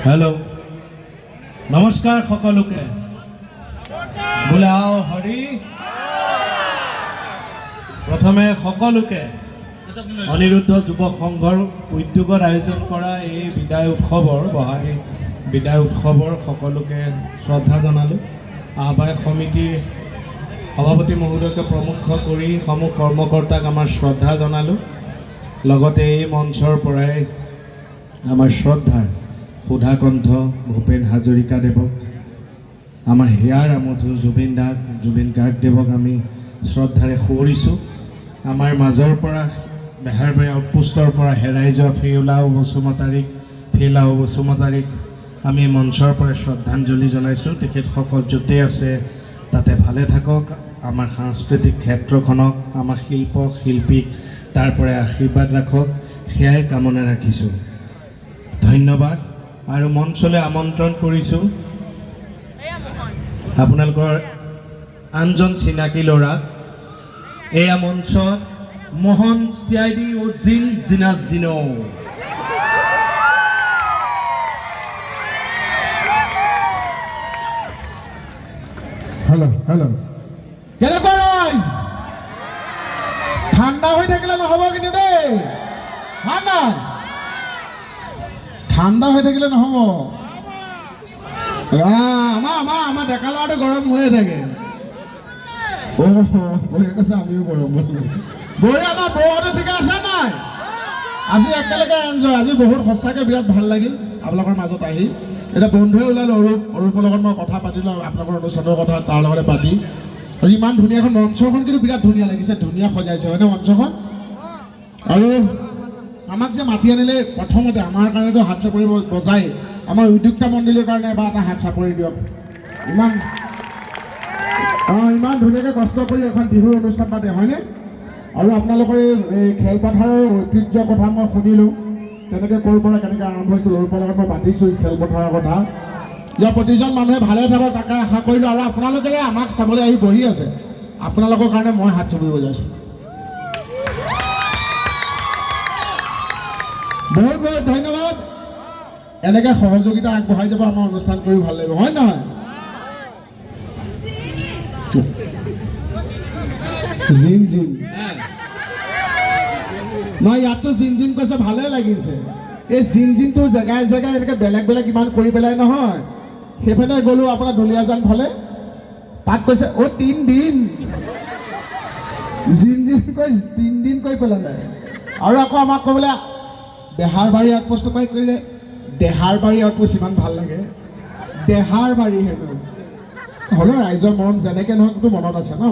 Hello' নমস্কাৰ সকলোকে বোলাও হৰি প্ৰথমে সকলোকে অনিৰুদ্ধ যুৱ সংঘৰ উদ্যোগত আয়োজন কৰা এই বিদায় উৎসৱৰ বহাগী বিদায় উৎসৱৰ সকলোকে শ্ৰদ্ধা জনালোঁ। আহ্বায়ক সমিতিৰ সভাপতি মহোদয়কে প্ৰমুখ কৰি সমূহ কৰ্মকৰ্তাক আমাৰ শ্ৰদ্ধা জনালোঁ। লগতে এই মঞ্চৰ পৰাই আমাৰ শ্ৰদ্ধাৰ সুধাকণ্ঠ ভূপেন হাজৰিকাদেৱক, আমাৰ হিয়াৰ আমঠু জুবিন গাৰ্গদেৱক আমি শ্ৰদ্ধাৰে সুঁৱৰিছোঁ। আমাৰ মাজৰ পৰা বেহাৰবাৰী আউটপোষ্টৰ পৰা হেৰাই যোৱা ফিলাও বসুমতাৰীক আমি মঞ্চৰ পৰা শ্ৰদ্ধাঞ্জলি জনাইছোঁ। তেখেতসকল য'তে আছে তাতে ভালে থাকক, আমাৰ সাংস্কৃতিক ক্ষেত্ৰখনক, আমাৰ শিল্পীক তাৰ পৰা আশীৰ্বাদ ৰাখক, সেয়াই কামনা ৰাখিছোঁ। ধন্যবাদ। আৰু মঞ্চলৈ আমন্ত্ৰণ কৰিছোঁ আপোনালোকৰ আনজন চিনাকি ল'ৰা। এয়া মঞ্চত মোহন চিআইডি উদ্দিন জিনাজদিনো। হেল্ল' কেনেকুৱা ৰাইজ? ঠাণ্ডা হৈ থাকিলে নহ'ব কিন্তু দেই, ঠাণ্ডা হৈ থাকিলে নহ'ব। আমাৰ ডেকা ল'ৰাটো গৰম হৈয়ে থাকে। বৌয়ে কৈছে আমিও গৰম বৌয়ে। আমাৰ বৌহঁতে ঠিকে আছে নাই? আজি একেলগে এনজয়। আজি বহুত সঁচাকৈ বিৰাট ভাল লাগিল আপোনালোকৰ মাজত আহি। এতিয়া বন্ধুৱে ওলালোঁ অৰূপৰ লগত মই কথা পাতিলোঁ, আপোনালোকৰ অনুষ্ঠানৰ কথা তাৰ লগতে পাতি। আজি ইমান ধুনীয়া এখন মঞ্চখন কিন্তু বিৰাট ধুনীয়া লাগিছে, ধুনীয়া সজাইছে হয়নে মঞ্চখন? আৰু আমাক যে মাতি আনিলে প্ৰথমতে আমাৰ কাৰণেতো হাত চাপৰি বজাই, আমাৰ উদ্যোক্তা মণ্ডলীৰ কাৰণে এবাৰ এটা হাত চাপৰি দিয়ক। ইমান ধুনীয়াকৈ কষ্ট কৰি এখন বিহুৰ অনুষ্ঠান পাতে হয়নে? আৰু আপোনালোকৰ এই খেলপথাৰৰ ঐতিহ্যৰ কথা মই শুনিলোঁ, কেনেকৈ ক'ৰ পৰা কেনেকৈ আৰম্ভ হৈছিল। অৰূপৰ লগত মই পাতিছোঁ খেলপথাৰৰ কথা। ইয়াৰ প্ৰতিজন মানুহে ভালে থাকক তাকে আশা কৰিলোঁ। আৰু আপোনালোকে যে আমাক চাবলৈ আহি বহি আছে, আপোনালোকৰ কাৰণে মই হাত চাপৰি বজাইছোঁ। বহুত বহুত ধন্যবাদ। এনেকৈ সহযোগিতা আগবঢ়াই যাব, আমাৰ অনুষ্ঠান কৰি ভাল লাগিব হয় নহয়? জিন নহয়, ইয়াততো জিন কৈছে ভালেই লাগিছে। এই জিনটো জেগাই জেগাই এনেকৈ বেলেগ ইমান কৰি পেলাই নহয়। সেইফালে গ'লোঁ আপোনাৰ দুলীয়াজান ফালে, তাক কৈছে 3 দিন জিন কৈ 3 দিন কৈ পেলালে। আৰু আকৌ আমাক ক'বলৈ বেহাৰবাৰী আউটপোষ্ট কৰিলে, দেহাৰবাৰী আউটপোষ্ট ইমান ভাল লাগে। দেহাৰবাৰী হেনো হ'লেও ৰাইজৰ মৰম যেনেকৈ নহওক কিন্তু মনত আছে ন।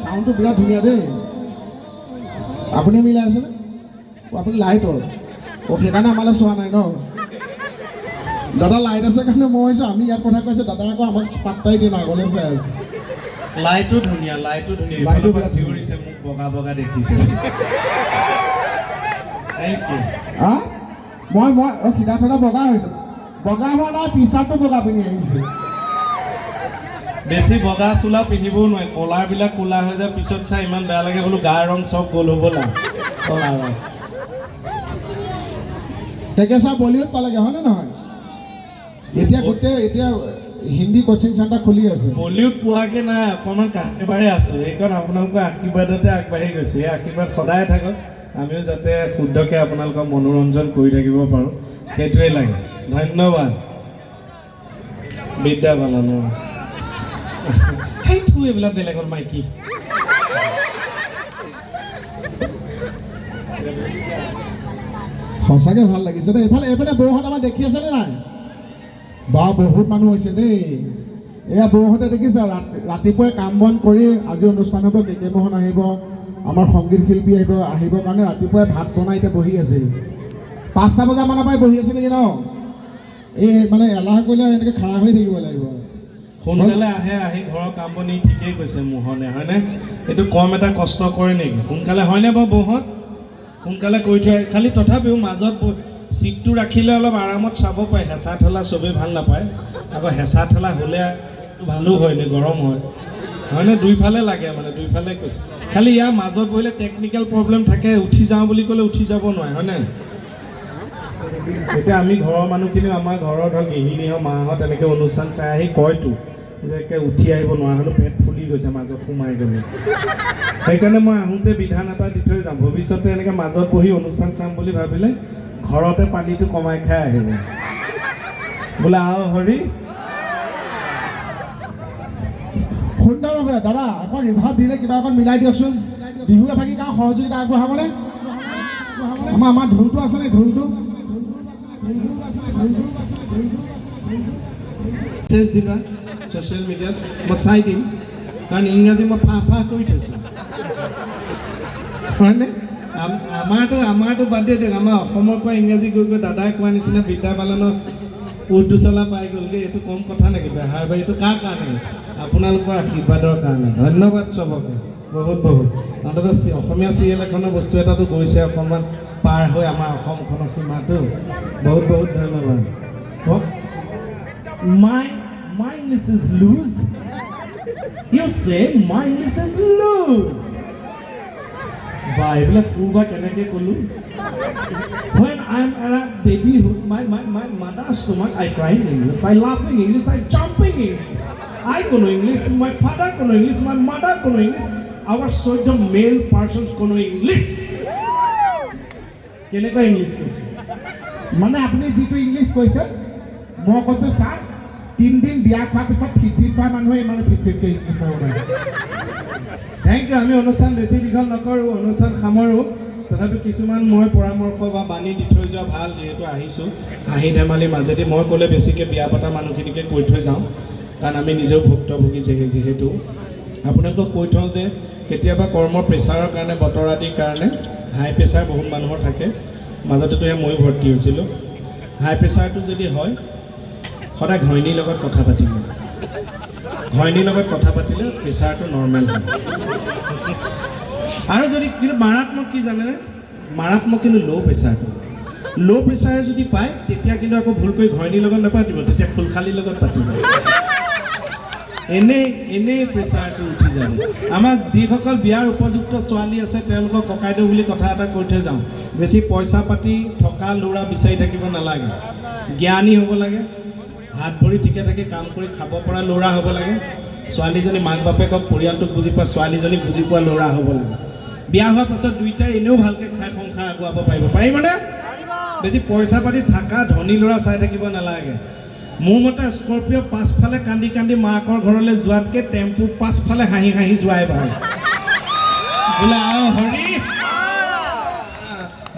চাউণ্ডটো বিৰাট ধুনীয়া দেই। আপুনি মিলাই আছেনে? আপুনি লাইটৰ সেইকাৰণে আমালৈ চোৱা নাই ন। দাদা লাইট আছে কাৰণে মই হৈছোঁ, আমি ইয়াত কথা কৈছোঁ, দাদা আকৌ আমাক পাত্তাই দিয়ে নাই, আগলৈ চাই আছে। লাইটো ধুনীয়া চিঞৰিছে, মোক বগা দেখিছে। মই সিধা থা বগা হৈছোঁ, বগা হোৱা নাই, টি চাৰ্টটো বগা পিন্ধি আহিছে। বেছি বগা চোলা পিন্ধিবও নোৱাৰে, কলাৰবিলাক ক'লা হৈ যায়, পিছত চাই ইমান বেয়া লাগে। বোলো গাৰ ৰং চব গ'ল হ'বলা। টেকেশ্বৰ বলিউড পালেগে হয়নে নহয়? এতিয়া হিন্দী কোচিং চেণ্টাৰ খুলি আছে। বলিউড পোৱাকৈ নাই, অকণমান একেবাৰে আছোঁ। এইখন আপোনালোকৰ আশীৰ্বাদতে আগবাঢ়ি গৈছে। এই আশীৰ্বাদ সদায় থাকক, আমিও যাতে শুদ্ধকৈ আপোনালোকক মনোৰঞ্জন কৰি থাকিব পাৰোঁ, সেইটোৱে লাগে। ধন্যবাদ। বিদ্যা বালন সেইটো এইবিলাক বেলেগৰ মাইকী। সঁচাকৈ ভাল লাগিছে দেই। এইফালে বৌহঁত আমাৰ দেখি আছেনে নাই? বা বহুত মানুহ হৈছে দেই। এয়া বৌহঁতে দেখিছে ৰাতিপুৱাই কাম বন কৰি আজি অনুষ্ঠানতো কে মোহন আহিব, আমাৰ সংগীত শিল্পী আহিবৰ কাৰণে ৰাতিপুৱাই ভাত বনাই এতিয়া বহি আছে। 5টা বজামানৰ পৰাই বহি আছে নেকি ন? এই মানে এলাহ কৰিলে এনেকৈ খাৰা হৈ থাকিব লাগিব। সোনকালে আহি ঘৰৰ কাম বনি ঠিকেই কৈছে মোহনে, হয়নে? এইটো কম এটা কষ্ট কৰে নেকি? সোনকালে হয়নে বাৰু বৌহঁত? সোনকালে কৰি থৈ খালি তথাপিও মাজত চিটটো ৰাখিলে অলপ আৰামত চাব পাৰে। হেঁচা ঠেলা চবেই ভাল নাপায়, আকৌ হেঁচা ঠেলা হ'লে ভালো হয় নে গৰম হয়। হয়নে দুইফালে লাগে মানে দুইফালে কৈছে খালি ইয়াৰ মাজত বহিলে টেকনিকেল প্ৰব্লেম থাকে উঠি যাওঁ বুলি ক'লে উঠি যাব নোৱাৰে হয়নে এতিয়া আমি ঘৰৰ মানুহখিনি আমাৰ ঘৰৰ ধৰক গৃহিণী হওক মাহঁত এনেকৈ অনুষ্ঠান চাই আহি কয়তো যে একে উঠি আহিব নোৱাৰা হ'লেও পেট ফুলি গৈছে মাজত সোমাই গ'লে সেইকাৰণে মই আহোঁতে বিধান এটা দি থৈ যাম ভৱিষ্যতে এনেকৈ মাজত বহি অনুষ্ঠান চাম বুলি ভাবিলে ঘৰতে পানীটো কমাই খাই আহিব বোলে আহ হৰি সুন্দৰভাৱে দাদা অকণ ৰিভাৰ্ভ দিলে কিবা অকণ মিলাই দিয়কচোন বিহু এফাকি গাঁও সহযোগিতা আগবঢ়াবনে আমাৰ ঢোলটো আছেনে ঢোলটো মেছেজ দিবা ছ'চিয়েল মিডিয়াত মই চাই দিম কাৰণ ইংৰাজী মই ফাঁ কৰি থৈছোঁ হয়নে আমাৰতো বাদ দিয়ে দিয়ক আমাৰ অসমৰ পৰা ইংৰাজী গৈ গৈ দাদাই কোৱা নিচিনা বিদ্যা বালনৰ উৰ্দু চলা পাই গ'লগৈ এইটো কম কথা নেকি বেহাৰ বাৰী এইটো কাৰ কাৰণে হৈছে আপোনালোকৰ আশীৰ্বাদৰ কাৰণে ধন্যবাদ চবকে বহুত বহুত অন্ততঃ অসমীয়া চিৰিয়েল এখনৰ বস্তু এটাতো গৈছে অকণমান পাৰ হৈ আমাৰ অসমখনৰ সীমাটো বহুত বহুত ধন্যবাদ My Mrs. Luz. You say my Mrs. Luz. Why? When I'm at babyhood, my mother's stomach, I cry in English, I laugh in English, I jump in English. I know English, my father know English, my mother know English. Our certain male persons know English. কেনেকুৱা English কৈছে মানে আপুনি যিটো English কৈছে মই কৈছোঁ sir 3 দিন বিয়া খোৱাৰ পিছত ফিফিত খোৱা মানুহে ইমান ফিফিতকৈ ইংলিছ ক'ব নোৱাৰে থেংক ইউ আমি অনুষ্ঠান বেছি দীঘল নকৰোঁ অনুষ্ঠান সামৰোঁ তথাপি কিছুমান মই পৰামৰ্শ বা বাণী দি থৈ যোৱা ভাল যিহেতু আহিছোঁ হাঁহি ধেমালিৰ মাজেদি মই ক'লে বেছিকৈ বিয়া পতা মানুহখিনিকে কৈ থৈ যাওঁ কাৰণ আমি নিজেও ভুক্তভোগী যিহেতু আপোনালোকক কৈ থওঁ যে কেতিয়াবা কৰ্মৰ প্ৰেছাৰৰ কাৰণে বতৰ আদিৰ কাৰণে হাই প্ৰেছাৰ বহুত মানুহৰ থাকে মাজতেতো ময়ো ভৰ্তি হৈছিলোঁ হাই প্ৰেছাৰটো যদি হয় সদায় ঘৈণীৰ লগত কথা পাতিব ঘৈণীৰ লগত কথা পাতিলে প্ৰেছাৰটো নৰ্মেল হয় আৰু যদি কিন্তু মাৰাত্মক কি জানেনে মাৰাত্মক কিন্তু ল' প্ৰেছাৰে যদি পায় তেতিয়া কিন্তু আকৌ ভুলকৈ ঘৈণীৰ লগত নাপাতিব তেতিয়া খুলখালিৰ লগত পাতিব এনেই প্ৰেছাৰটো উঠি যাব আমাক যিসকল বিয়াৰ উপযুক্ত ছোৱালী আছে তেওঁলোকক ককাইদেউ বুলি কথা এটা কৈ থৈ যাওঁ বেছি পইচা পাতি থকা ল'ৰা বিচাৰি থাকিব নালাগে জ্ঞানী হ'ব লাগে হাত ভৰি ঠিকে থাকে কাম কৰি খাব পৰা ল'ৰা হ'ব লাগে ছোৱালীজনী মাক বাপেকক পৰিয়ালটোক বুজি পোৱা ছোৱালীজনীক বুজি পোৱা ল'ৰা হ'ব লাগে বিয়া হোৱাৰ পাছত দুইটাই এনেও ভালকৈ খাই সংসাৰ আগুৱাব পাৰিবনে বেছি পইচা পাতি থকা ধনী ল'ৰা চাই থাকিব নালাগে মোৰ মতে স্কৰ্পিঅ' পাছফালে কান্দি কান্দি মাকৰ ঘৰলৈ যোৱাতকৈ টেম্পু পাছফালে হাঁহি হাঁহি যোৱাই ভাল বোলে আহ হৰি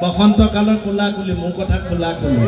বসন্ত কালৰ কোলা কুলি মোৰ কথা খোলা কুলি